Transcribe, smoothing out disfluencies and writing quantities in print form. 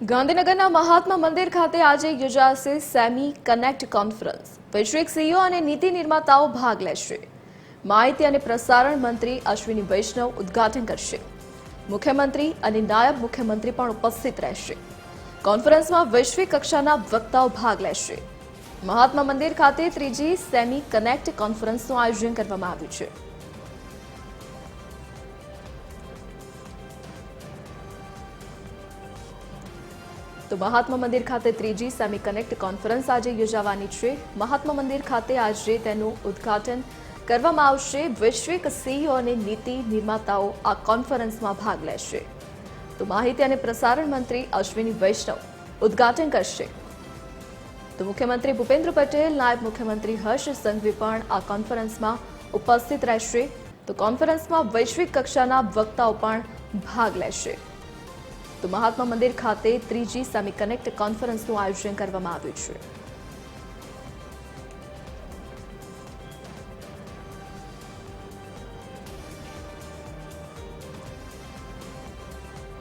ગાંધીનગરના મહાત્મા મંદિર ખાતે આજે યોજાશે સેમી કનેક્ટ કોન્ફરન્સ। વૈશ્વિક સીઈઓ અને નીતિ નિર્માતાઓ ભાગ લેશે। માહિતી અને પ્રસારણ મંત્રી અશ્વિની વૈષ્ણવ ઉદ્ઘાટન કરશે। મુખ્યમંત્રી અને નાયબ મુખ્યમંત્રી પણ ઉપસ્થિત રહેશે। કોન્ફરન્સમાં વૈશ્વિક કક્ષાના વક્તાઓ ભાગ લેશે। મહાત્મા મંદિર ખાતે ત્રીજી સેમી કનેક્ટ કોન્ફરન્સનું આયોજન કરવામાં આવ્યું છે। તો મહાત્મા મંદિર ખાતે ત્રીજી સેમી કનેક્ટ કોન્ફરન્સ આજે યોજાવાની છે। મહાત્મા મંદિર ખાતે આજે તેનું ઉદ્ઘાટન કરવામાં આવશે। વૈશ્વિક સીઈઓ અને નીતિ નિર્માતાઓ આ કોન્ફરન્સમાં ભાગ લેશે। તો માહિતી અને પ્રસારણ મંત્રી અશ્વિની વૈષ્ણવ ઉદ્ઘાટન કરશે। તો મુખ્યમંત્રી ભૂપેન્દ્ર પટેલ, નાયબ મુખ્યમંત્રી હર્ષ સંઘવી પણ આ કોન્ફરન્સમાં ઉપસ્થિત રહેશે। તો કોન્ફરન્સમાં વૈશ્વિક કક્ષાના વક્તાઓ પણ ભાગ લેશે। તો મહાત્મા મંદિર ખાતે ત્રીજી સેમી કનેક્ટ કોન્ફરન્સનું આયોજન કરવામાં આવ્યું છે।